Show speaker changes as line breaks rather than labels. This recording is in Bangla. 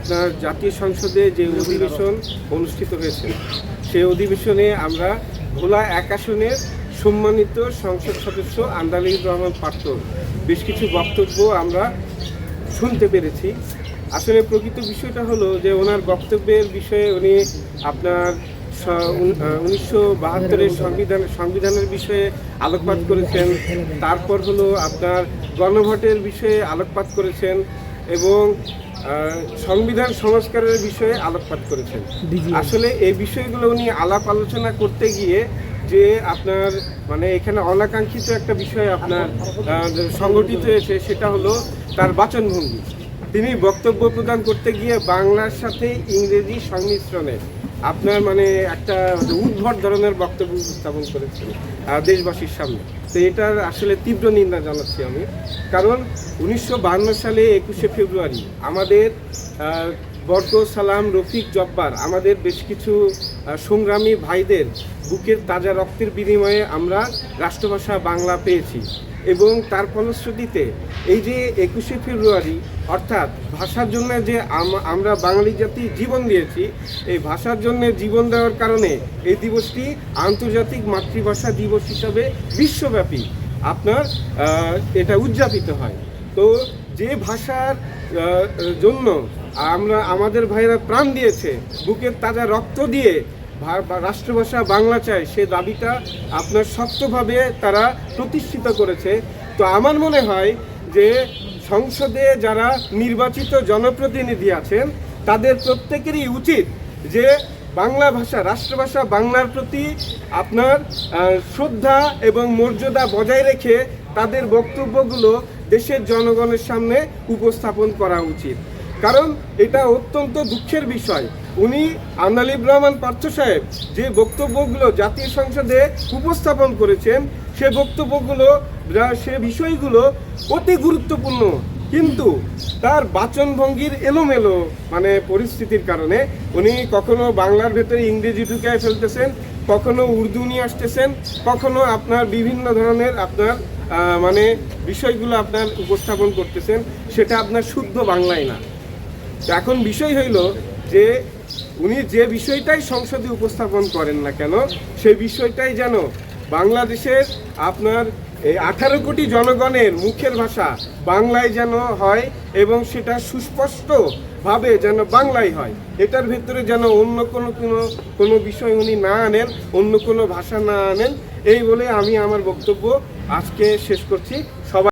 আপনার জাতীয় সংসদে যে অধিবেশন অনুষ্ঠিত হয়েছে সেই অধিবেশনে আমরা ভোলা 1 আসনের সম্মানিত সংসদ সদস্য আন্দালিব রহমান পার্থর বেশ কিছু বক্তব্য আমরা শুনতে পেরেছি। আসলে প্রকৃত বিষয়টা হলো যে ওনার বক্তব্যের বিষয়ে উনি আপনার 1972-এর সংবিধানের বিষয়ে আলোকপাত করেছেন, তারপর হলো আপনার গণভোটের বিষয়ে আলোকপাত করেছেন এবং সংবিধান সংস্কারের বিষয়ে আলোকপাত করেছেন। আসলে এই বিষয়গুলো উনি আলাপ আলোচনা করতে গিয়ে যে আপনার মানে এখানে অনাকাঙ্ক্ষিত একটা বিষয় আপনার সংগঠিত হয়েছে, সেটা হলো তার বাচনভঙ্গি। তিনি বক্তব্য প্রদান করতে গিয়ে বাংলার সাথে ইংরেজি সংমিশ্রণে আপনার মানে একটা উদ্ভট ধরনের বক্তব্য উপস্থাপন করেছেন দেশবাসীর সামনে। তো এটার আসলে তীব্র নিন্দা জানাচ্ছি আমি, কারণ 1952 সালে 21শে ফেব্রুয়ারি আমাদের বরকত সালাম, রফিক, জব্বার আমাদের বেশ কিছু সংগ্রামী ভাইদের বুকের তাজা রক্তের বিনিময়ে আমরা রাষ্ট্রভাষা বাংলা পেয়েছি এবং তার ফলশ্রুতিতে এই যে 21শে ফেব্রুয়ারি অর্থাৎ ভাষার জন্য যে আমরা বাঙালি জাতি জীবন দিয়েছি, এই ভাষার জন্য জীবন দেওয়ার কারণে এই দিবসটি আন্তর্জাতিক মাতৃভাষা দিবস হিসাবে বিশ্বব্যাপী আপনার এটা উদযাপিত হয়। তো যে ভাষার জন্য আমাদের ভাইরা প্রাণ দিয়েছে, বুকের তাজা রক্ত দিয়ে রাষ্ট্রভাষা বাংলা চায়, সে দাবিটা আপনার শক্তভাবে তারা প্রতিষ্ঠিত করেছে। তো আমার মনে হয় যে সংসদে যারা নির্বাচিত জনপ্রতিনিধি আছেন তাদের প্রত্যেকেরই উচিত যে বাংলা ভাষা, রাষ্ট্রভাষা বাংলার প্রতি আপনার শ্রদ্ধা এবং মর্যাদা বজায় রেখে তাদের বক্তব্যগুলো দেশের জনগণের সামনে উপস্থাপন করা উচিত। কারণ এটা অত্যন্ত দুঃখের বিষয়, উনি আন্দালিব রহমান পার্থ সাহেব যে বক্তব্যগুলো জাতীয় সংসদে উপস্থাপন করেছেন সে বিষয়গুলো অতি গুরুত্বপূর্ণ, কিন্তু তার বাচনভঙ্গির এলোমেলো মানে পরিস্থিতির কারণে উনি কখনো বাংলার ভেতরে ইংরেজি ঢুকায় ফেলতেছেন, কখনো উর্দু নিয়ে আসতেছেন, কখনো আপনার বিভিন্ন ধরনের আপনার মানে বিষয়গুলো আপনার উপস্থাপন করতেছেন, সেটা আপনার শুদ্ধ বাংলায় না। এখন বিষয় হইল যে উনি যে বিষয়টাই সংসদে উপস্থাপন করেন না কেন, সেই বিষয়টাই যেন বাংলাদেশের আপনার এই 18 কোটি জনগণের মুখের ভাষা বাংলায় যেন হয় এবং সেটা সুস্পষ্টভাবে যেন বাংলায় হয়। এটার ভেতরে যেন অন্য কোনো বিষয় উনি না আনেন, অন্য কোনো ভাষা না আনেন। এই বলে আমি আমার বক্তব্য আজকে শেষ করছি। সবাই